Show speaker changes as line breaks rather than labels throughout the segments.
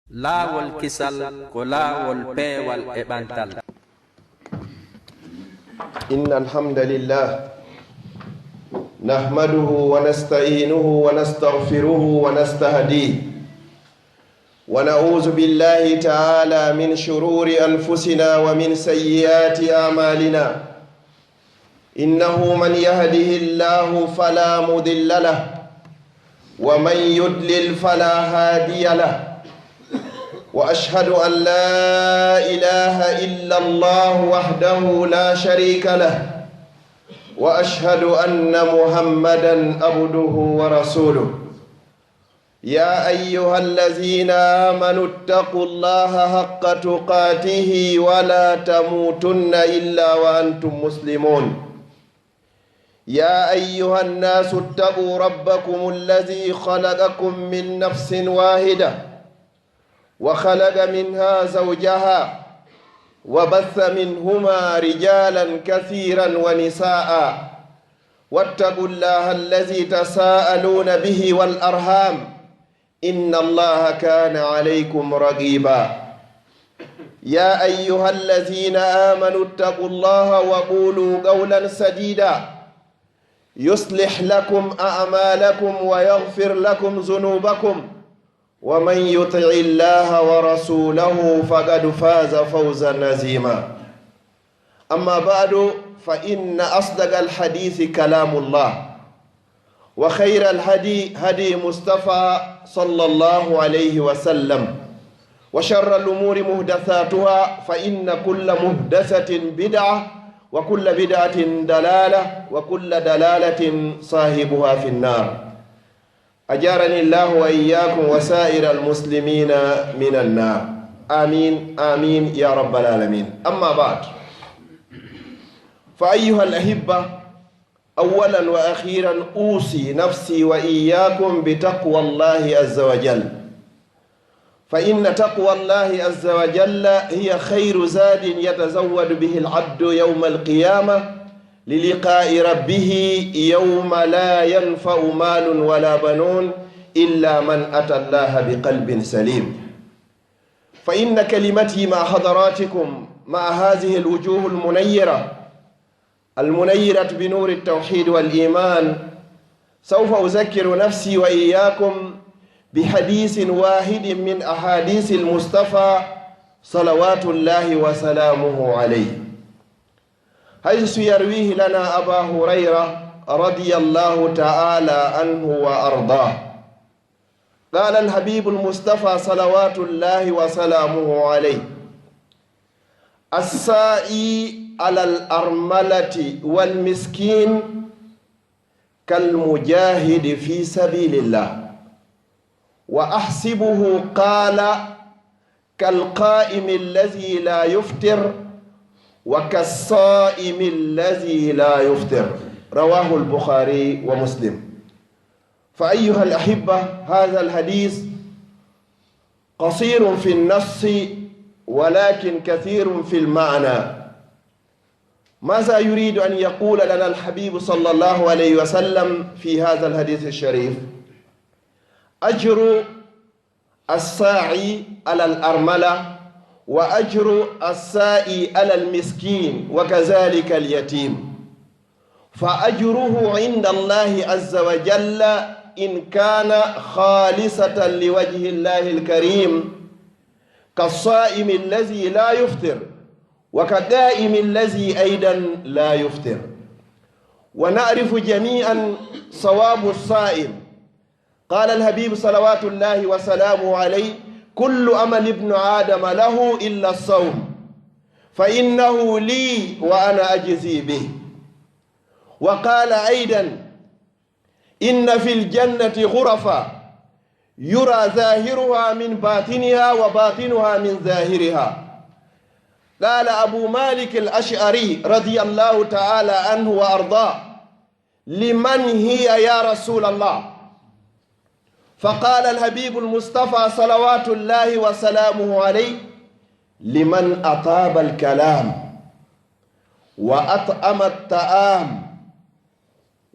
laawol kisal ko laawol peewal e ɓantal.
إن الحمد لله نحمده ونستعينه ونستغفره ونستهديه ونعوذ بالله تعالى من شرور أنفسنا ومن سيئات أعمالنا إنه من يهده الله فلا مضل له ومن يضلل فلا هادي له وأشهد أن لا إله إلا الله وحده لا شريك له وأشهد أن محمدًا عبده ورسوله يا أيها الذين آمنوا اتقوا الله حق تقاته ولا تموتن إلا وأنتم مسلمون يا أيها الناس اتقوا ربكم الذي خلقكم من نفس واحدة وخلق منها زوجها وبث منهما رجالا كثيرا ونساء واتقوا الله الذي تساءلون به والأرحام إن الله كان عليكم رقيبا يا أيها الذين آمنوا اتقوا الله وقولوا قولا سديدا يصلح لكم أعمالكم ويغفر لكم ذنوبكم ومن يطع الله ورسوله فقد فاز فوزا عظيما أما بعد فإن أصدق الحديث كلام الله وخير الهدي هدي مصطفى صلى الله عليه وسلم وشر الأمور محدثاتها فإن كل محدثة بدعة وكل بدعة دلالة وكل دلالة صاحبها في النار أجارني الله وإياكم وسائر المسلمين من النار آمين آمين يا رب العالمين. أما بعد فأيها الأحبة أولا وأخيرا أوصي نفسي وإياكم بتقوى الله عز وجل فإن تقوى الله عز وجل هي خير زاد يتزود به العبد يوم القيامة للقاء ربه يوم لا ينفع مال ولا بنون إلا من أتى الله بقلب سليم. فإن كلمتي مع حضراتكم مع هذه الوجوه المنيرة بنور التوحيد والإيمان سوف أذكر نفسي وإياكم بحديث واحد من أحاديث المصطفى صلوات الله وسلامه عليه، حيث يرويه لنا أبا هريرة رضي الله تعالى عنه وأرضاه. قال الحبيب المصطفى صلوات الله وسلامه عليه: السائي على الأرملة والمسكين كالمجاهد في سبيل الله، وأحسبه قال كالقائم الذي لا يفطر وكالصائم الذي لا يفطر. رواه البخاري ومسلم. فأيها الأحبة هذا الحديث قصير في النص ولكن كثير في المعنى. ماذا يريد أن يقول لنا الحبيب صلى الله عليه وسلم في هذا الحديث الشريف؟ أجر الساعي على الأرملة وأجر السائي على المسكين وكذلك اليتيم، فأجره عند الله عز وجل إن كان خالصة لوجه الله الكريم كالصائم الذي لا يفطر وكالدائم الذي أيضا لا يفطر. ونعرف جميعا صواب الصائم. قال الحبيب صلوات الله وسلامه عليه: كل عمل ابن آدم له إلا الصوم فإنه لي وأنا أجزي به. وقال أيضا: إن في الجنة غرفا يرى ظاهرها من باطنها وباطنها من ظاهرها. قال أبو مالك الأشعري رضي الله تعالى عنه وأرضاه: لمن هي يا رسول الله؟ فقال الحبيب المصطفى صلوات الله وسلامه عليه: لمن أطاب الكلام وأطعم الطعام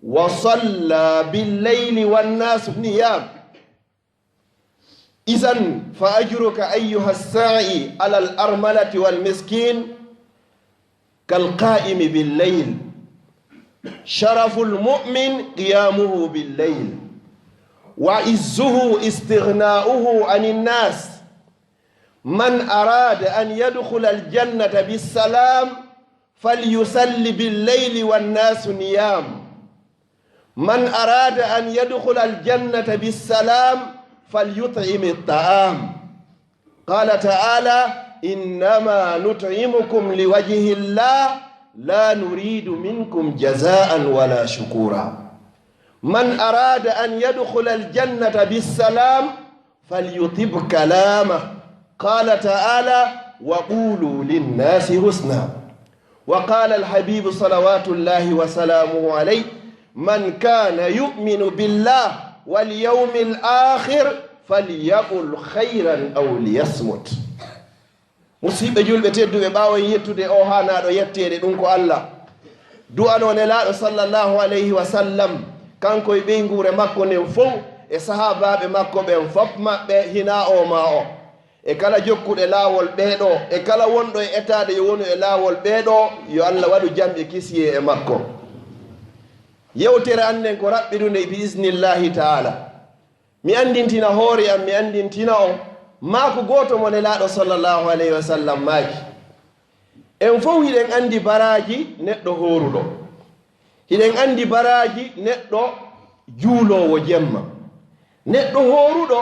وصلى بالليل والناس نيام. إذن فأجرك أيها الساعي على الأرملة والمسكين كالقائم بالليل. شرف المؤمن قيامه بالليل، وعزه استغناؤه عن الناس. من أراد أن يدخل الجنة بالسلام فليصلي بالليل والناس نيام. من أراد أن يدخل الجنة بالسلام فليطعم الطعام. قال تعالى: إنما نطعمكم لوجه الله لا نريد منكم جزاء ولا شكورا. من أراد أن يدخل الجنة بالسلام فليطب كلامه. قال تعالى: وقولوا للناس حسنا. وقال الحبيب صلوات الله وسلامه عليه: من كان يؤمن بالله واليوم الآخر فليقل خيرا أو ليصمت. musidɓe julɓe tedduɓe ɓaawa yettude o ha naɗo yettede ɗum ko Allah du'ano nelaɗo sallallahu alayhi wa sallam kanko e ɓeygure makko nden fof e sahabaɓe makko ɓen fof maɓɓe hina o ma o e kala jokkuɗe laawol ɓeeɗo e kala wonɗo e etade yo wonu e laawol ɓeeɗo yo Allah waɗu jamɓe kisiye e makko. Yewtere anden ko raɓɓiɗunde bi isnillahi taala. Mi andintina hoore am, mi andintina o maako gooto mo nelaaɗo sallallahu alayhi wa sallam maaki. En fof hiɗen anndi baraji neɗɗo hooruɗo, hiɗen anndi baraji neɗɗo juuloowo jemma. Neɗɗo hooruɗo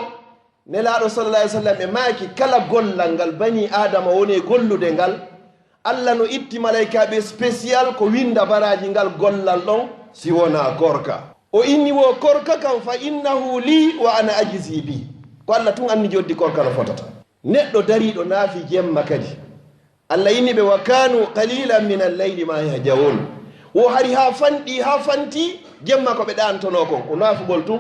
nelaaɗo sallallahu alayhi wa sallam e maaki kala gollal ngal bani adama woni e gollude ngal, Allah no itti malaikaɓe spécial ko winda baraji ngal gollal ɗon si wona korka. O inni wo korka kam fa innahu li wa ana ajizi bi. Ko Allah tun anni joddi korka no fotata. Neɗɗo dariɗo naafi jemma kadi Allah inni ɓe wa kanu qalilan min alleyli ma yahjawun. Wo hari ha fanɗi ha fanti jemma ko ɓe ɗantono kon ko naafugol tun.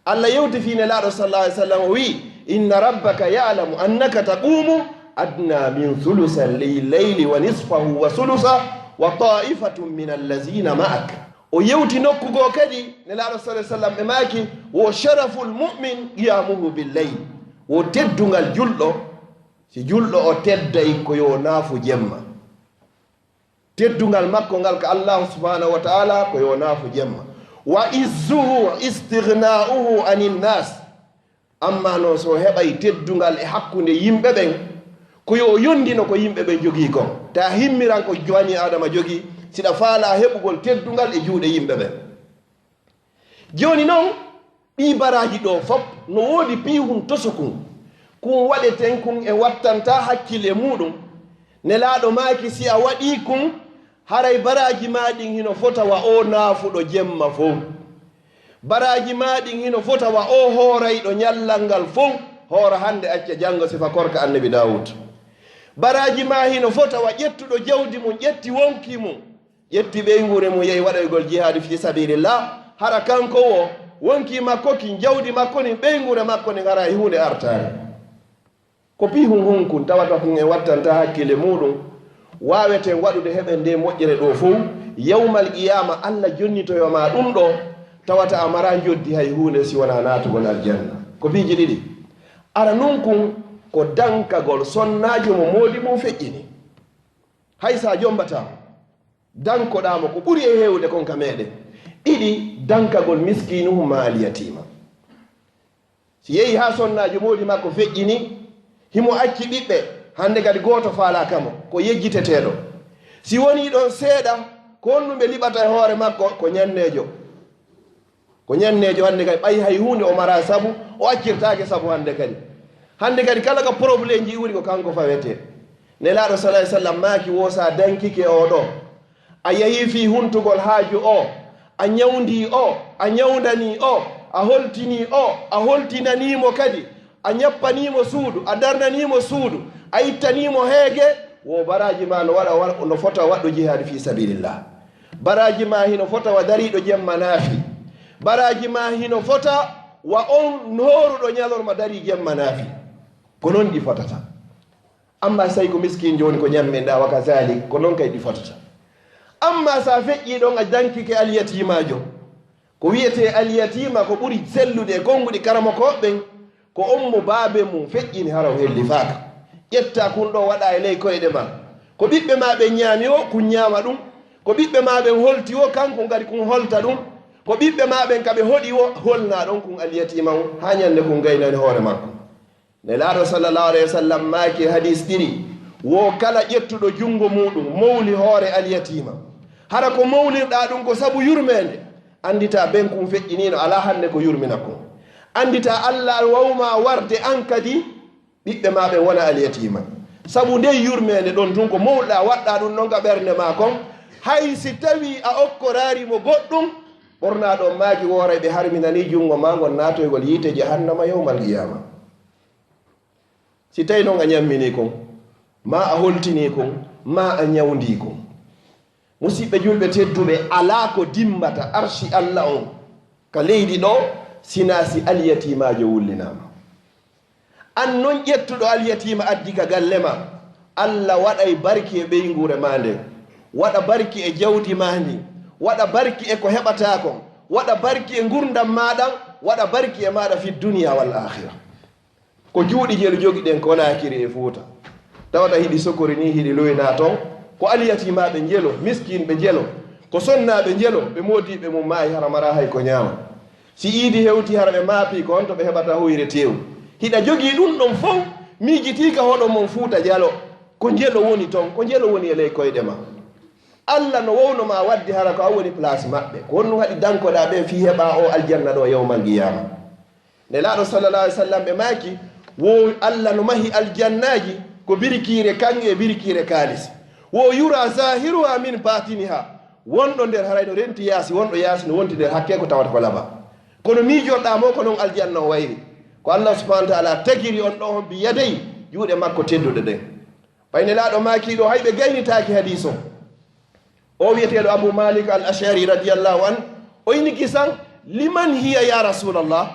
Allah yewti fi nelaaɗo sallallahu alayhi wa sallam o wi: inna rabbaka ya'lamu annaka taqumu adna min thulusa leyli wa nisfahu wa thulusa wa ta'ifatun min allazina ma'ak. O yewti nokkugo kadi nelaaɗo sallallahu alayhi wa sallam ɓe maaki wo sharaful mu'min qiyamuhu billeyl. wo teddungal julɗo si julɗo o tedday ko yo naafu jemma. Teddungal makko ngal ko Allah subhanahu wa ta'ala ko yo naafu jemma. Wa izzuhu istighna'uhu anin nas. Amma no so heɓay teddungal e hakkunde yimɓe ɓen ko yo yondino ko yimɓe ɓen jogii kon. Ta himmiran ko bani adama jogii siɗa faala heɓugol teddungal e juuɗe yimɓe ɓen. Joni noon ɗi baraji ɗo fof no woodi pihum tosukun kun waɗeten kun e wattanta hakkille muɗum. Nelaaɗo maaki si a waɗi kun haray baraji maɗin hino fota wa o naafuɗo jemma fof. Baraji maɗin hino fota wa o hoorayɗo ñallal ngal fof hoora hande acca janngo sifa korka annabi Dawud. Baraji ma hino fota wa ƴettuɗo jawdi mum ƴetti wonki mum ƴetti ɓeygure mum yehi waɗoygol jihadi fi sabilillah hara kanko wo wonki makko kin jawdi makko ni ɓeygure makko ni gara e hunde artare. Ko pihum hunkun tawata kun e wattanta hakkille muɗum waweten waɗude heɓe nde moƴƴere ɗo fof yawmal qiyama Allah jonnitoyoma ɗum ɗo tawata amara joddi hay hunde si wona natugol aljanna. Ko piiji ɗiɗi ara nun kun ko dankagol sonnajo mo moodi mum feƴƴini hay sa jombata dankoɗamo ko ɓuri e hewde kon ka meɗen. Ɗiɗi dankagol miskinuhum ma alyatima. Si yehi ha sonnajo moodi makko feƴƴini himo acci ɓiɓɓe hande kadi goto faala kamo ko yejjiteteɗo. Si woni ɗon seeɗa ko honnuɓe liɓata e hoore makko ko ñannejo hande kadi ɓay hay hunde o mara sabu o accirtake sabu hande kadi kala ko probléme ji wuri ko kanko fawete. Nelaaɗo sallallahu alayhi wa sallam maaki wo sa dankike o ɗo a yehi fi huntugol haaju o a ñawndi o a ñawndani o a holtini o a holtinanimo kadi a ñappanimo suudu a darnanimo suudu a ittanimo heege wo baraji ma no waɗa no fota waɗɗo jihadi fi sabilillah. Baraji ma hino fota wa dariɗo jemma naafi. Baraji ma hino fota wa on horuɗo ñalorma dari jemma naafi. Ko noon ɗi fotata. Amma say ko miskin joni ko ñammenɗa wa kazalik ko noon kay ɗi fotata. Amma sa feƴƴi ɗon a dankike alyatimajo ko wiyete alyatima ko ɓuri sellude e gonguɗi karama koɓɓen ko on mo baabe mum feƴƴini hara o helli faaka ƴetta kun ɗo waɗa e ley koyɗe ma ko ɓiɓɓe ma ɓe ñaami o kun ñaama ɗum ko ɓiɓɓe ma ɓen holti o kanko ngari kun holta ɗum ko ɓiɓɓe ma ɓen ka ɓe hoɗi o holna ɗon kun aliyatima o ha ñande kun gaynani hoore makko nelaaɗo sallllahu alayhi wa sallam maaki hadis ɗiɗi wo kala ƴettuɗo junngo muɗum mawli hoore aliyatima hara ko mawlirɗa ɗum ko sabu yurmede andita ben kum feƴƴinino ala hande ko yurmina kon andita allah wawma warde an kadi ɓiɓɓe ma ɓen wona aliyatima sabu nde yurmede ɗon tun ko mawɗa waɗɗa ɗum noon ga ɓernde ma kon hay si tawi a okkorarimo goɗɗum ɓorna ɗon maaki woore ɓe harminani junngo ma ngol natoygol yiite jahannama yawmal qiyama si tawi noon a ñammini kon ma a holtini kon ma a ñawdi kon musidɓe julɓe tedduɓe ala ko dimmata arshi allah on ka leydi ɗo sina si aliyatimajo wullinama an noon ƴettuɗo aliyatima addi ka galle ma allah waɗay barki e ɓeygure ma nden waɗa barki e jawdi ma ndi waɗa barki e ko heɓata kon waɗa barki e gurdam maɗan waɗa barki e maɗa fi duniya wal akhira ko juuɗi jelu jogi ɗen ko nakiri e fuuta tawata hiɗi sokori ni hiɗi loyna toon ko aliyatimaɓe jelo miskinɓe jelo ko sonnaɓe jelo ɓe modiɓe mum maayi hara mara hay ko ñaama si iidi hewti hara ɓe maapi ko on to ɓe heɓata hoyre tew hiɗa jogii ɗum ɗon fof miijitika hoɗo mon fuuta jalo ko jelo woni toon ko jelo woni e ley koyɗe ma allah no wowno ma wadde hara ko a woni place maɓɓe ko honno haɗi dankoɗa ɓe fi heɓa o aljanna ɗo yawmal qiyama nde laaɗo sallallah alih w sallam ɓe maaki wo allah no mahi aljannaji ko birikire kange e birikire kaalis wo yura zahiruha min batiniha wonɗo nder harayno renti yaasi wonɗo yaasi no wonti nder hakke ko tawata ko laba kono miijoɗɗamo ko noon aljanna o wayri ko allah subahana wa taala tagiri on ɗo on bi yadey juuɗe makko tedduɗe ɗen ɓayne laaɗo makiɗo hayɓe gaynitaki hadis o wiyeteɗo abou malik al ashari radiallahu an o ini kisan liman hiya ya rasulallah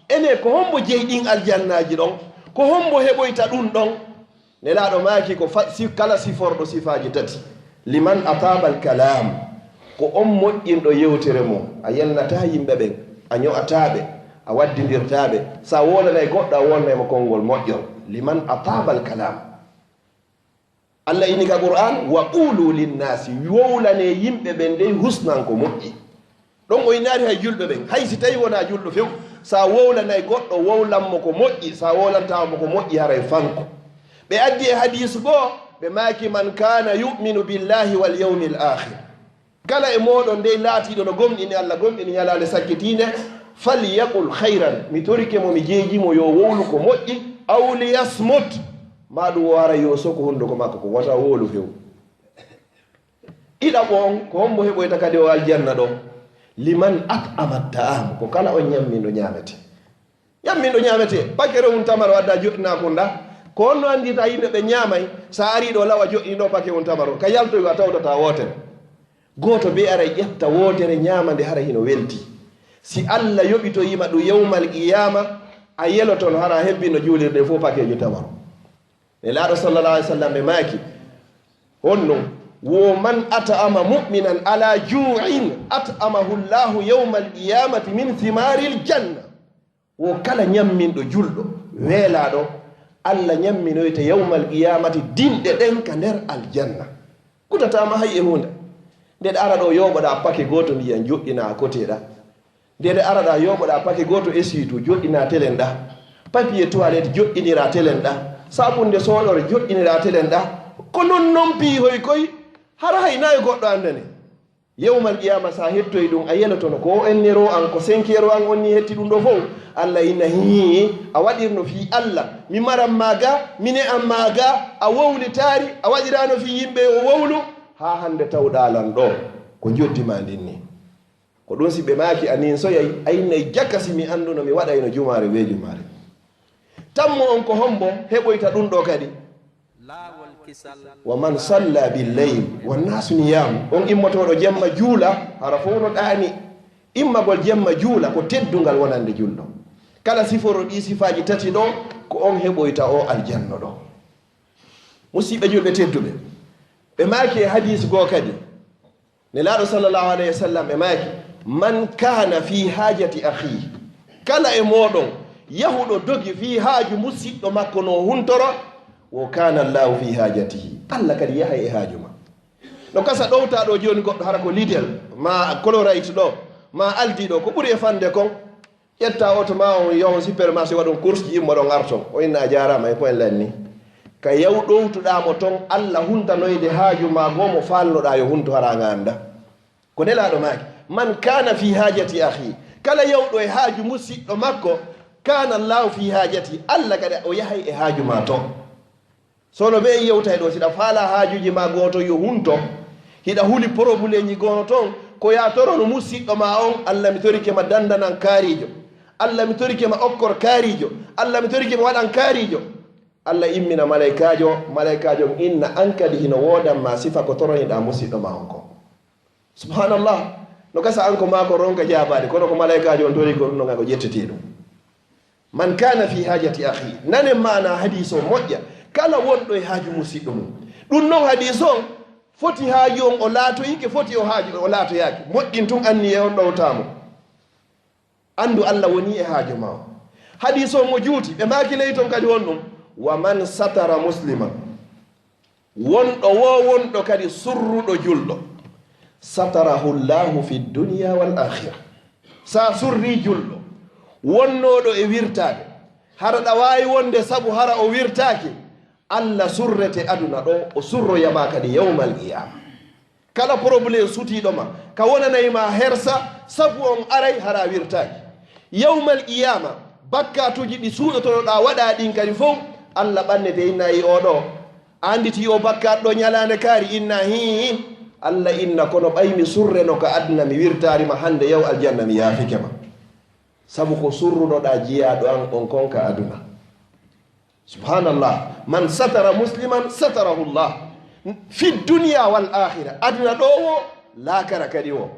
ene ko hombo jeyɗin aljannaji ɗon ko hombo heɓoyta ɗum ɗon nelaaɗo maaki ko kala siforɗo sifaji tati liman atabal kalam ko on moƴƴinɗo yewtere mum a yalnata yimɓe ɓen a ño'ataɓe a waddidirtaɓe sa wolanay goɗɗo a wonnaymo konngol moƴƴol liman atabal kalam allah ini ka qur'an wa qulu linnasi wowlane yimɓe ɓen ndey husnan ko moƴƴi ɗon o inaari hay julɓe ɓen hay si tawi wona julɗo few sa wowlanay goɗɗo wowlanmo ko moƴƴi sa wowlantamo ko moƴƴi haray fanko ɓe addi e hadis goo ɓe maaki man kana yuminu billahi wal yawmi l akhir kala e moɗon nde laatiɗo no gomɗini allah gomɗini ñalade sakkitinde falyaqul hayran mi torike mo mi jeejimo yo wowlu ko moƴƴi aw liyasmut ma ɗum wara yo soko hunduko makko ko wata wowlu few ɗiɗaɓo on ko hombo heɓoyta kadi o aljanna ɗo liman at'ama ta'am ko kala on ñammindo ñamete pakkere un tamaro adda joɗɗina ko nda ko honno andita yimɓe ɓe ñaamay sa ari ɗo lawa joɗɗino pakke un tamaro ka yaltoy a tawdata wotere goto be ara ƴetta wotere ñamande hara hino welti si allah yoɓitoyima ɗum yawmal qiyama a yeloton hara hebbino juulirde fof pakejo tamaro ne laaɗo sallallah alih w sallam ɓe maaki honno wo man at'ama muminan ala ju'in at'amahu llahu yawma alqiyamati min thimari ljanna wo kala ñamminɗo julɗo weelaɗo allah ñamminoyta yawma alqiyamati dinɗe ɗen ka nder aljanna kutatama hay e hunde ndeɗe ara ɗo yoɓoɗa pake goto ndiyan joɗɗina koteɗa ndeɗe araɗa yoɓoɗa pake goto esitu joɗɗina telen ɗa papier toilette joɗɗinira telen ɗa sabunde soɗore joɗɗinira telen ɗa ko non noon piihoy koy hara hay nayi goɗɗo andane yewmal qiyama sa hettoy ɗum a yelotono ko ennero an ko 5 euro an onni hetti ɗum ɗo fof allah ina hi a waɗirno fi allah mi maran maga mine an maga a wowlitari a waɗirano fi yimɓe o wowlu ha hande tawɗalan ɗo ko joddima ndinni ko ɗum si ɓe maaki anin soyay aynay jakasi mi anduno mi waɗayno jumare we jumare tammo on ko hombo heɓoyta ɗum ɗo kadi wa man salla billeyl wannasu niyam on immotoɗo jemma juula hara fof no ɗaani immagol jemma juula ko teddungal wonande julɗo kala siforo ɗi sifaji tati ɗo ko on heɓoyta o aljanno ɗo musidɓe julɓe tedduɓe ɓe maaki e hadis goo kadi ne laaɗo sallllahu alayhi wa sallam ɓe maaki man kana fi hajati akhihi kala e moɗon yahuɗo dogi fi haaju musidɗo makko no huntoro wo kana llahu fi hajatihi allah kadi yaha e haaju ma no kasa ɗowta ɗo joni goɗɗo hara ko lidel ma colorite ɗo ma aldi ɗo ko ɓuuri e fande kon ƴetta oto ma on yahon supermarché waɗon course ji immo ɗon arton o inna a jarama e point lanni ka yaw ɗowtuɗamo ton allah huntanoyde haaju ma gomo falnoɗa yo hunto hara ganda ko nelaɗo maki man kana fi hajati ahi kala yawɗo e haaju musidɗo makko kana llahu fi hajati allah kadi o yahay e haaju ma to sono ɓe yewtay ɗo siɗa faala haajuji ma goto yo hunto hiɗa huli probléme ji gono toon ko ya torono musidɗo ma on allah mi torike ma dandanan kaarijo allah mi torike ma okkor kaarijo allah mi torike ma waɗan kaarijo allah immina malaikajo inna an kadi hino wodanma sifa ko toroniɗa musidɗo ma on ko subhanallah no gasa an ko mako ronka jabade kono ko malaikajo on tori ko ɗum noga ko ƴettete ɗum man kana fi hajati ahi nanen mana hadis o moƴƴa kala wonɗo e haaju musidɗo mum ɗum noon hadis on foti haaju on o laatoyike foti o haaju o laatoyaki moƴƴin tun anni e on ɗowtamo andu allah woni e haaju ma o hadis on mo juuti ɓe makiley ton kadi won ɗum wa man satara muslima wonɗo wo wonɗo kadi surruɗo julɗo satarahu llahu fi dunia wal akhira sa surri julɗo wonnoɗo e wirtade hara ɗa wawi wonde saabu hara o wirtaki allah surrete aduna ɗo o surroyama kadi yawmal qiyama kala probléme sutiɗoma ka wonanayma hersa saabu on aray hara wirtaki yawmal qiyama bakkatuji ɗi suuɗotoɗa waɗa ɗin kadi fof allah ɓannete inna yi oɗo anditi o bakkat ɗo ñalande kaari inna hi allah inna kono ɓaymi surreno ko aduna mi wirtarima hande yaw aljanna mi yaafikema sabu ko surrunoɗa jiyaɗo an on konka aduna subhanallah man satara musliman satarahu llah fi dunia wal akhira aduna ɗo wo laakara kadi o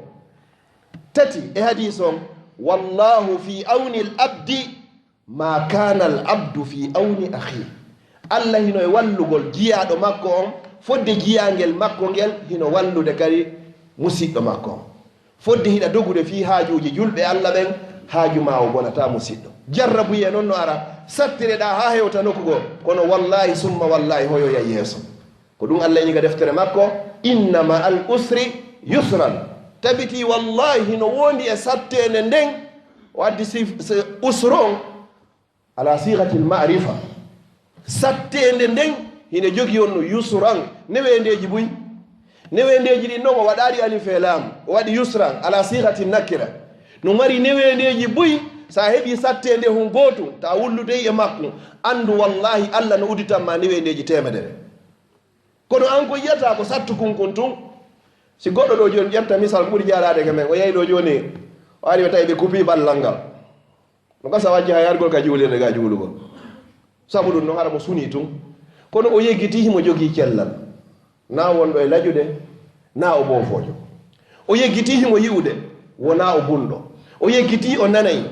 tati e hadis on wallahu fi awni l abdi ma kana al abdu fi awni ahi allah hino e wallugol jiyaɗo makko on fodde jiyangel makko ngel hino wallude kadi musidɗo makko on fodde hiɗa dogude fi haajuji julɓe allah ɓen haaju ma o bonata musidɗo jarrabuye noon no ara sattireɗa ha hewta nokkugo kono wallahi summa wallahi hoyoya yeeso ko ɗum allah ñiga deftere makko innama al usri yusran tabiti wallahi hino wondi e sattende nden o addi usron ala sigati l marifa sattende nden hine jogi on no yusran newendeji buy newendeji ɗin noon o waɗaɗi alife laamu o waɗi yusran ala sigati nakira no mari newendeji buy sa heeɓi sattende hun gootum ta wulludey e makko andu wallahi allah no uditanma newendeji temedere kono an ko yiyata ko sattu kunkun tun si goɗɗo ɗo joni ƴetta misal ɓuuri jarade ke men o yeyi ɗo joni o ari o tawi ɓe kupi ballal ngal no gasa wajji ha yargol ka juulirde ga juulugol sabu ɗum noon haɗa mo suni tun kono o yeggiti himo jogii cellal na wonɗo e lajude na o boofojo o yeggiti himo yi'ude wona o bunɗo o yeggiti o nanayi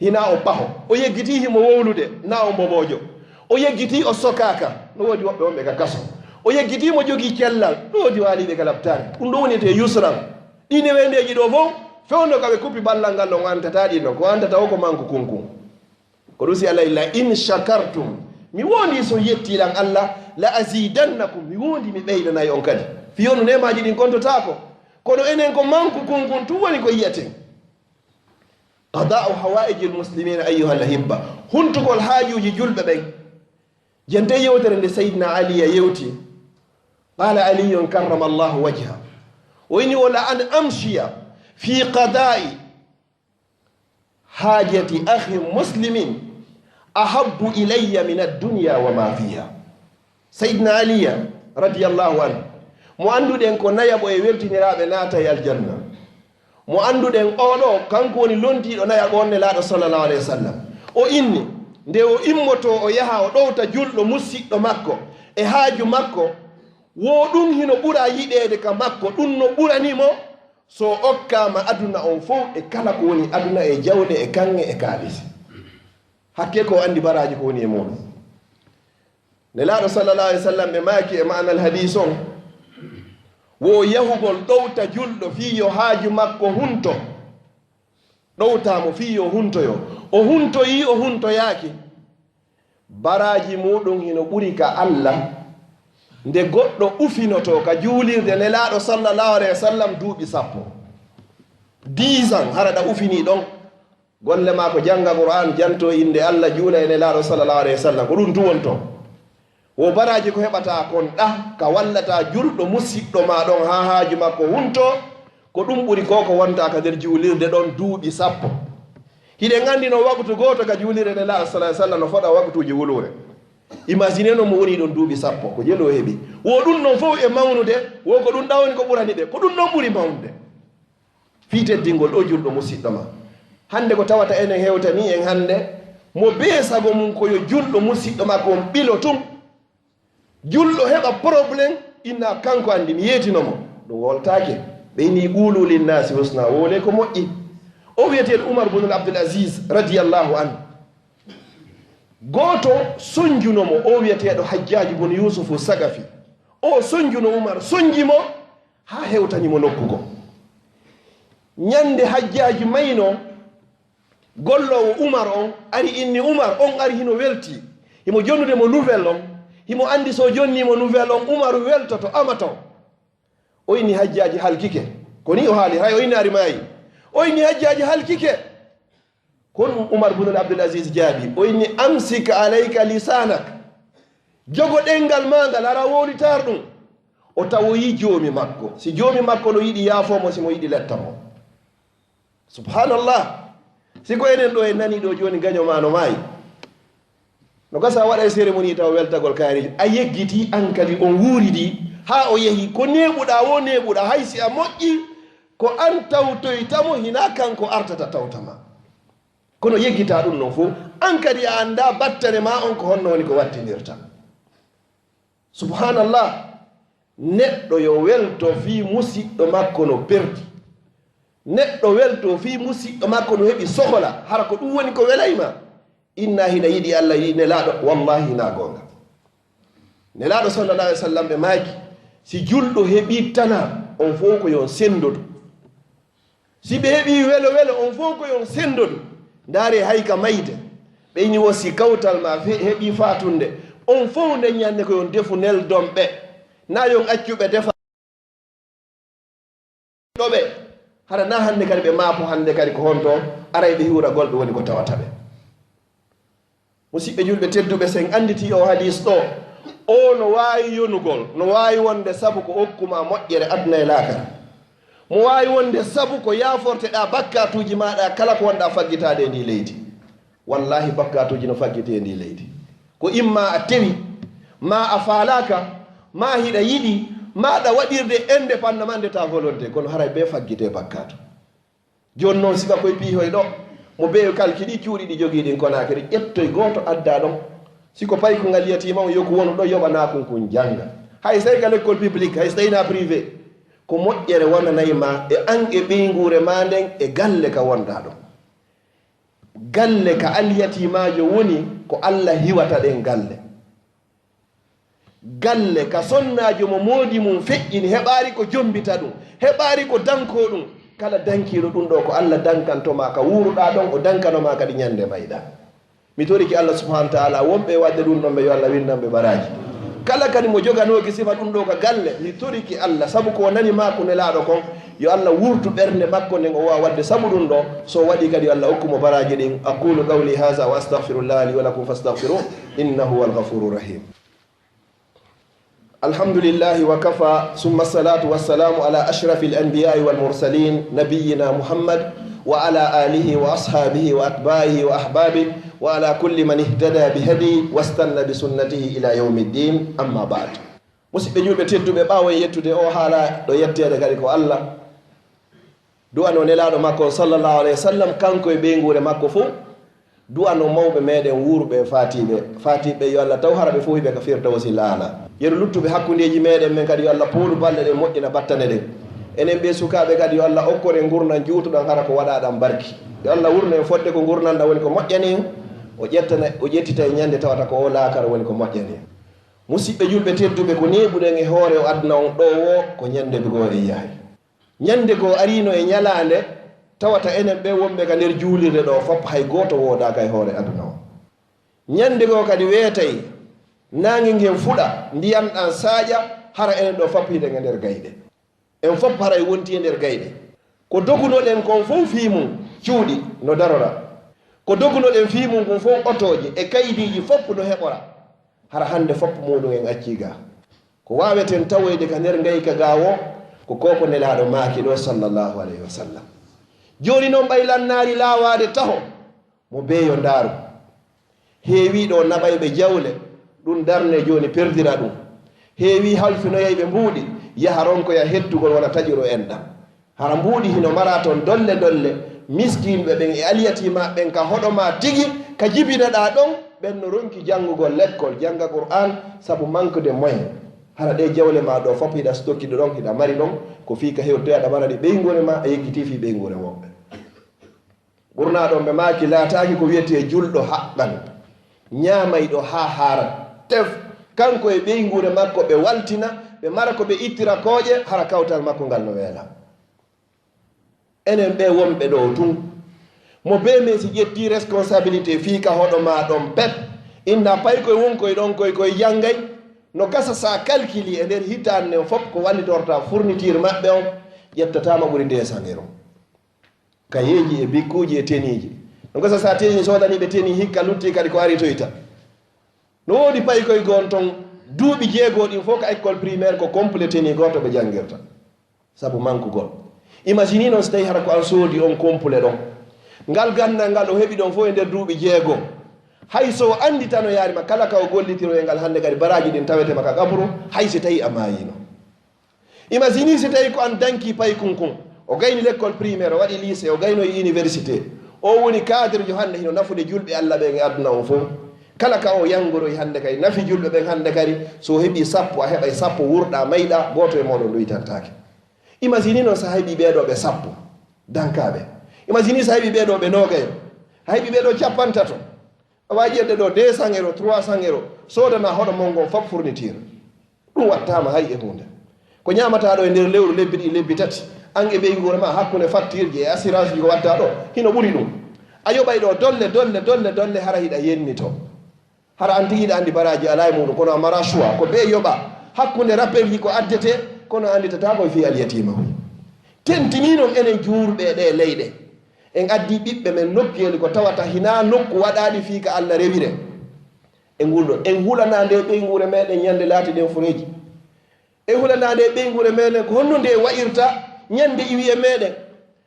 hina o paho o yeggiti himo wowlude na o mbobojo o yeggiti o sokaka no woodi woɓɓe wonɓe ka kaso o yeggitimo jogii cellal no woodi waaliɓe ka labtare ɗum ɗo woni te yusran ɗi newendeji ɗo fof fewno kaɓe kuppi ballal ngal ɗon antata ɗino ko antata o ko manque kunkun ko ɗum si allah illa in shakartum mi wondi so yettiɗan allah la azidannakum mi wondi mi ɓeydanayi on kadi fiyonu nemaji ɗin kontotako kono enen ko manque kunkun tun woni ko yiyaten qada'u hawaiji lmuslimina ayuha lahibba huntugol haajuji julɓe ɓen jente yewtere nde seydna aliya yewti qala aliyun karrama allahu wajha o ini wala an amshiya fi qada'i haajati ahi muslimin ahabbu ilayya min addunya wa ma fiha seydna aliya radiallahu anhu mo anduɗen ko nayaɓo e weltiniraɓe naata e aljanna mo anduɗen oɗo kanko woni lontiɗo nayaɓo onne laaɗo sallallahu alayhi wa sallam o inni nde o immoto o yaha o ɗowta julɗo musidɗo makko e haaju makko wo ɗum hino ɓura yiɗede ka makko ɗum no ɓuranimo so okkama aduna on fof e kala ko woni aduna e jawɗe e kanŋe e kaalisi hakke ko andi baraji ko woni e muɗum ne laaɗo sallallahu alayhi wa sallam ɓe maaki e manal hadis on wo yahugol ɗowta julɗo fi yo haaju makko hunto ɗowtamo fi yo huntoyo o huntoyi o huntoyaki baraji muɗum hino ɓuri ka Allah nde goɗɗo ufinoto ka juulirde nelaɗo sallallahu alayhi wa sallam duuɓi 10 ans hara ɗa ufini ɗon golle ma ko janga qur'an janto inde Allah juula e nelaɗo sallallahu alayhi wa sallam ko ɗum duwonto wo baraji ko heɓata kon ɗa ka wallata julɗo musidɗo ma ɗon ha haaju makko hunto ko ɗum ɓuri ko wonta ka nder juulirde ɗon duuɓi 10 hiɗen andi no waktu goto ka juulirde nelaɗo sallallahu alayhi wa sallam no foɗa waktuji wulure imagine no mo woni ɗon duuɓi 10 ko jelo heeɓi wo ɗum non fof e mawnude wo ko ɗum ɗawoni ko ɓurani ɓe ko ɗum ɗon ɓuri mawnude fi teddingol ɗo julɗo musidɗo ma hande ko tawata enen hewtani en hande mo be sago mum koyo julɗo musidɗo ma ko on ɓilo tum julɗo heɓa probléme inna kanko andi mi yeetinomo ɗum woltake ɓeyni ɓuulu linnasi husna wole ko moƴƴi o wiyeteɗo Umar ibn Abdul Aziz radiyallahu anhu goto sonjunomo o wiyeteɗo Hajjaji ibn Yusufu Sagafi o sonjuno Umar sonjimo ha hewtanimo nokkugo ñande Hajjaji mayno gollowo Umar on ari inni Umar on ari hino welti himo jonnude mo nouvelle on himo andi so jonnimo nouvelle on Umar weltoto amato o inni Hajjaji halkike ko ni o haali hay o inni ari maayi o inni Hajjaji halkike kono Umar ibn Abdul Aziz jaabi o inni amsik alayka lisanak jogo ɗengal magal ara wolitar ɗum o tawoyi joomi makko si joomi makko no yiɗi yaafomo simo yiɗi lettamo subhanallah siko enen ɗo en nani ɗo joni gaño ma no maayi no gasa waɗa e cérémonie taw weltagol kaariji a yeggiti an kadi on wuuridi ha o yehi ko neɓuɗa wo neɓuɗa haysi a moƴƴi ko an tawtoytamo hina kanko artata tawtama kono yeggita ɗum non fof an kadi a anda battane ma on ko honno woni ko wattinirta subhanallah neɗɗo yo welto fi musidɗo makko no perdi neɗɗo welto fi musidɗo makko no heɓi sohla hara ko ɗum woni ko welayma inna hina yiɗi Allah yiɗi nelaɗo wallahi hina gonga nelaɗo sallallahu alaihi wa sallam ɓe maaki si julɗo heɓi tana on fof ko yon sendodo si ɓe heɓi welo welo on fof ko yon sendodo ndaare hayka mayde ɓeyni wo si kawtal ma heɓi fatunde on fof nde ñande ko yon defu neldon ɓe na yon accuɓe defa ɗoɓe hara na hande kadi ɓe maapo hande kadi ko honto aray ɓe hiwra golɓe woni ko tawata ɓe musidɓe julɓe tedduɓe sen anditi o hadis ɗo o no wawi yonugol no wawi wonde saabu ko hokkuma moƴƴere aduna e laakara mo wawi wonde saabu ko yaforteɗa bakkatuji maɗa kala ko wonɗa faggitade e ndi leydi wallahi bakkatuji no faggite e ndi leydi ko imma a tewi ma a faalaka ma hiɗa yiɗi maɗa waɗirde indépendamment de ta volonté kono haray be faggite bakkatu joni noon sika koye piihoy ɗo mo be kalkiɗi cuuɗi ɗi jogiiɗin konake ɗi ƴettoy goto adda ɗon siko payi ko ngal yiyatima o yoku wonu ɗo yoɓanakon kon janga hay so tawi ka l'école publique hay so tawina privé ko moƴƴere wonanayma e an e ɓeygure ma nden e galle ka wonɗa ɗon galle ka aliyatimajo woni ko Allah hiwata ɗen galle ka sonnajo mo moodi mum feƴƴini heɓari ko jombita ɗum heɓari ko danko ɗum kala dankiɗo ɗum ɗo ko Allah dankantoma ka wuruɗa ɗon o dankanoma kadi ñande mayɗa mi toriki Allah subhanahu wa ta'ala wonɓe wadde ɗum ɗon ɓe yo Allah windanɓe baraji kala kadi mo joganoki sifa ɗum ɗo ka galle mi toriki Allah saabu ko nani mako nelaɗo kon yo Allah wurtu ɓernde makko nden o wawa wadde saabu ɗum ɗo so waɗi kadi yo Allah hokkumo baraji ɗin aqulu qawli hadha wa astaghfirullah li wa lakum fastaghfiruh innahu huwal ghafurur rahim alhamdulillahi wa kafa summa salatu wassalamu ala ashrafil anbiya'i wal mursalin nabiyyina Muhammad wa ala alihi wa ashabihi wa atba'ihi wa ahbabihi wa ala kulli man ihtada bihadi wastanna bi sunnatihi ila yawmiddin amma ba'd musidɓe julɓe tedduɓe ɓawo yettude o haala ɗo yettede kadi ko Allah du'ano nelaɗo makko sallallahu alayhi wa sallam kanko e ɓeygure makko fof du'ano mawɓe meɗen wuurɓe fatiɓe yo Allah taw haraɓe fof hiɓe ka firdawsi laala yeru luttuɓe hakkudeji meɗen men kadi yo Allah poolu balɗe ɗen moƴƴina battane ɗen enen ɓe sukaɓe kadi yo Allah okkore gurnan juutuɗan hara ko waɗaɗan barki yo Allah wurno en fodde ko gurnanɗa woni ko moƴƴani o ƴettita e ñande tawata ko o laakara woni ko moƴƴani musidɓe julɓe tedduɓe ko neɓuɗen e hoore o aduna on ɗo o ko ñande goo e yahay ñande goo arino e ñalande tawata enen ɓe wonɓe ka nder juulirde ɗo fof hay gooto woodaka e hoore aduna o. ñande goo kadi weetay naangi ngen fuɗa ndiyan ɗan saaƴa hara enen ɗo fappiɗen e nder gayɗe en fof hara e wonti e nder gayɗe ko dogunoɗen kon fof fiimum cuuɗi no darora ko dogunoɗen fiimum kon fof otoji e kayidiji fof no heɓora hara hannde fopp muɗum en acci ga ko waweten tawoyde ka nder gayka ga o ko koko nelaɗo maaki ɗo sallllahu alayhi wa sallam. joni noon ɓaylannaari laawade taho mo beeyo ndaaru heewi ɗo naɓayɓe jawle ɗum darne joni perdira ɗum heewi halfinoyayɓe mbuuɗi yaha ronkoya heddugol wona taƴiro enɗam hara mbuuɗi hino mara toon dolle dolle miskinɓe ɓen e aliyatima ɓen ka hoɗoma tigi ka jibinaɗa ɗon ɓen no ronki janngugol l'école jannga qur'an sabu manque de moyen hara ɗe jawle ma ɗo fof hiɗa stokkiɗo ɗon hiɗa mari ɗon ko fii ka hewtoya ɗa maraɗi ɓeygore ma a yeggiti fi ɓeygore woɓɓe ɓurna ɗon ɓe maaki laataki ko wiyete julɗo haqqan ñaamayɗo ha haara tef kanko e ɓeygure makko ɓe waltina ɓe mara ko ɓe ittira kooƴe hara kawtal makko ngal no weela enen ɓe wonɓe ɗo tun mo be men si ƴetti responsabilité fii ka hoɗo ma ɗon pep inna pay koye wonkoye ɗon koye janggay no gasa sa calculi e nder hitande o fof ko wallitorta fourniture maɓɓe on ƴettatama ɓuri 200 euros kayeji e bikkuji e teniji no gasa sa teni sodaniɓe teni hikka lutti kadi ko ari toyta no woodi pay koye gon ton duuɓi jeegoɗin fof ko école primaire ko complet teni goto ɓe janguirta saabu mankugol imagine noon so tawi hara ko an soodi on complet ɗon ngal gandal ngal o heeɓi ɗon fof e nder duuɓi jeego hay so andi tan o yaarima kala ka o gollitiro e ngal hannde kadi baraji ɗin tawetema ka gabru hay so tawi a mayino imagine so tawi ko an danki pay kunkun o gayni l'école primaire o waɗi lycée o gayno e université o woni cadre jo hannde hino nafude julɓe allah ɓen e aduna o fof kala ka o yanngoroy hannde kadi nafi julɓe ɓen hannde kadi so heeɓi sappo a heɓay sappo wurɗa mayɗa goto e moɗon ɗoytantake imagine noon so heeɓi ɓeeɗo ɓe sappo dankaɓe imagine so heeɓi ɓeeɗo ɓe nogayo a heeɓi ɓeeɗo capantato a wawi ƴedde ɗo 200 euros 300 euros sodana hoɗo mon ngon fof fourniture ɗum wattama hay e hunde ko ñamataɗo e nder lewru lebbi ɗi lebbi tati an e ɓeygure ma hakkude facture ji e assurance ji ko watta ɗo hino ɓuuri ɗum a yoɓay ɗo dolle hara hiɗa yennito hara an tigiɗa andi baraji ala e muɗum kono a mara choix ko ɓe yoɓa hakkude rappel ji ko addete kono anditata koye fi aliyatima huy tentini noon enen juurɓe ɗe leyɗe en addi ɓiɓɓe men nokkuyeli ko tawata hina nokku waɗaɗi fii ka allah rewire e ngulɗon en hulanade ɓeygure meɗen ñande laati ɗen foreji en hulanade ɓeygure meɗen ko honno nde wayirta ñande iwiye meɗen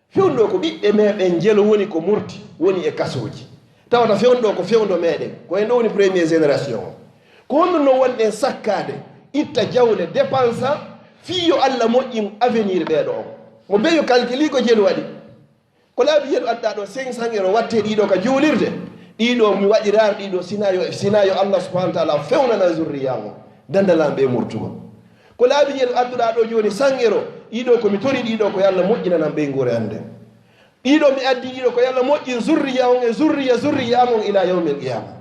fewndo ko ɓiɓɓe meɗen jelo woni ko murti woni e kasoji tawata fewndo ko fewndo meɗen ko en ɗo woni premier génération o ko honno noon wonɗen sakkade itta jawle dépensa fii yo allah moƴƴin avenir ɓeeɗo on mo beyo calculi ko jelu waɗi ko laabi yeɗu adda ɗo 500 euros watte ɗiɗo ka juulirde ɗiɗo mi waɗirar ɗiɗo sinayo allah subahana wa taala fewnana zurriya o dandalan ɓe murtugo ko laabi yeɗu adduɗa ɗo joni 100 euros ɗiɗo komi tori ɗiɗo ko yallah moƴƴinanan ɓeygure hande ɗiɗo mi addi ɗiɗo ko yallah moƴƴin zurriya on e zurriya on ila yawmil qiyama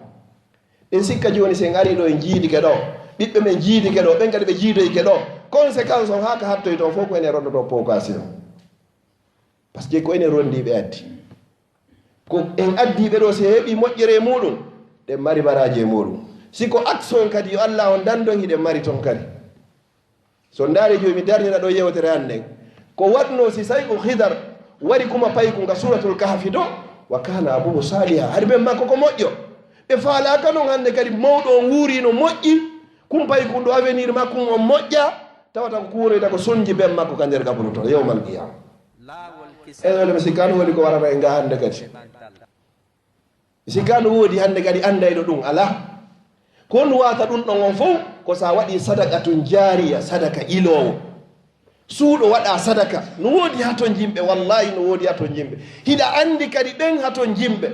ɗen sikka joni sen ari ɗo e jiidike ɗo ɓiɓɓe men jiidike ɗo ɓen kadi ɓe jiidoyke ɗo conséquence on haka hattoy toon fof ko ene rondoto pocation par ce que ko ene rondiɓe addi ko en addiɓe ɗo so heeɓi moƴƴere muɗum ɗen mari baraji e muɗum siko action kadi yo allah on dandon hiɗen mari toon kadi so ndaari joni mi darnina ɗo yewtere hannde ko waɗno si sawi ko hidar wari kuma payku nga suratul kahfi do wa kana abuhu saliha haɗi ɓen makko ko moƴƴo ɓe faalaka noon hannde kadi mawɗo on wuurino moƴƴi kum payku ɗo avenir makko on moƴƴa tawata ko kuuroyta ko soñji ben makko ka nder gabru to yawmal qiyama ene mi sikkano woni ko warata e nga hannde kadi mi sikkano woodi hannde kadi andayɗo ɗum ala ko honno wata ɗum ɗon on fof ko sa waɗi sadaka tun jaariya sadaka ilowo suuɗo waɗa sadaka no woodi haton jimɓe wallahi no woodi haton jimɓe hiɗa andi kadi ɓen haton jimɓe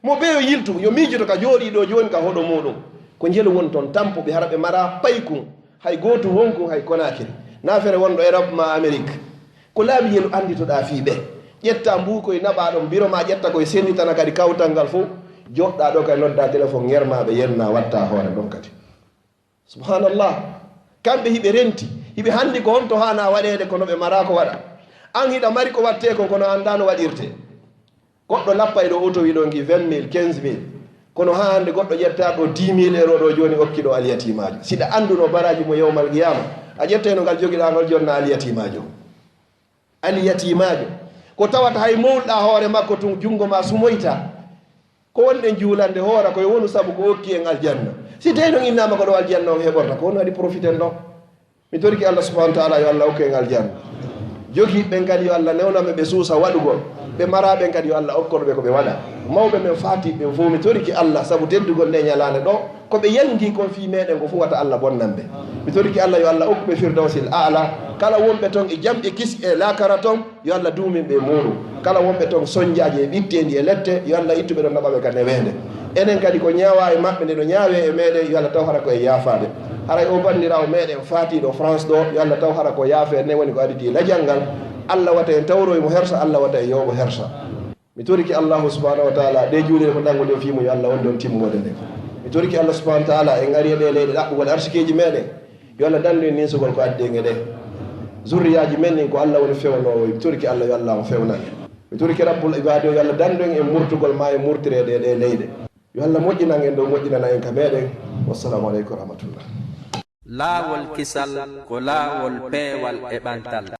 mo ɓeyo yiltu yo miijoto ka jooɗiɗo joni ka hoɗo muɗum ko jelu won toon tampuɓe hara ɓe mara paykum hay gootu wonkum hay konakiri nafere wonɗo Europe ma Amérique ko laaɓi yelu anditoɗa fii ɓe ƴetta mbuu koye naɓaɗon biro ma ƴetta koye sennitana kadi kawtal ngal fof joɗɗa ɗo kay nodda téléphone ngermaɓe yenna watta hoore ɗon kadi subhanallah kamɓe hiɓe renti hiɓe hanndi ko honto hana waɗede kono ɓe mara ko waɗa an hiɗa mari ko watte kon kono anda no waɗirte goɗɗo lappa e ɗo auto wi ɗo ngi 20 000 15 000 kono ha hande goɗɗo ƴetta ɗo 10 000 euro ɗo joni okkiɗo aliyatimajo siɗa anduno baraji mo yewmal qiyama a ƴetteno ngal joguiɗa ngol jonna aliyatimajo ko tawata hay mowlɗa hoore makko tun jungo ma sumoyta ko wonɗen juulande hoora koye wonu saabu ko hokki en aljanna si tawi no innama ko ɗo aljanna on heɓorta ko woni waɗi profiten ɗon mi toriki Allah subhanahu wa ta'ala yo Allah hokku en aljanna jogiiɓe kadi yo Allah newnaɓe ɓe suusa waɗugol ɓe maraɓe kadi yo Allah okkonoɓe ko ɓe waɗa mawɓe men fatiɓe fof mi toriki Allah saabu teddugol nde ñalande ɗo koɓe yangi kon fi meɗen ko fu wata Allah bonnanɓe mi toriki Allah yo Allah hokkuɓe firdawsil ala kala wonɓe toon e jamɗe kis e lakara toon yo Allah duumin ɓe muɗum kala wonɓe toon soñdiaji e ɓittendi e lette yo Allah ittuɓe ɗon naɓaɓe ka newede enen kadi ko ñaawa e maɓɓe nde no ñaawe e meɗen yo Allah taw hara ko e yaafade haray o bandirawo meɗen faatiɗo France ɗo yo Allah taw hara ko yaafe ne woni ko aditi ladial ngal Allah wata en tawroymo hersa Allah wata e yowmo hersa mi toriki Allahu subhanahu wa ta'ala ɗe juuɗe ko dango ɗo fimo yo Allah wonde on timmode nde mi toriki Allah subhanahu wa ta'ala en ari e ɗe leyɗe ɗaɓɓugol arsikeji meɗen yo Allah dandu en ninsugol ko addeŋe ɗe zurriyaji men ni ko Allah woni fewnowo mi toriki Allah yo Allah mo fewna mi toriki rabbul ibadi yo Allah dandu en e murtugol ma e murtirede e ɗe leyɗe yo Allah moƴƴinan en ɗo moƴƴinana en ka meɗen wassalamu aleykum wa rahmatullah
laawol kisal ko laawol peewal e ɓantal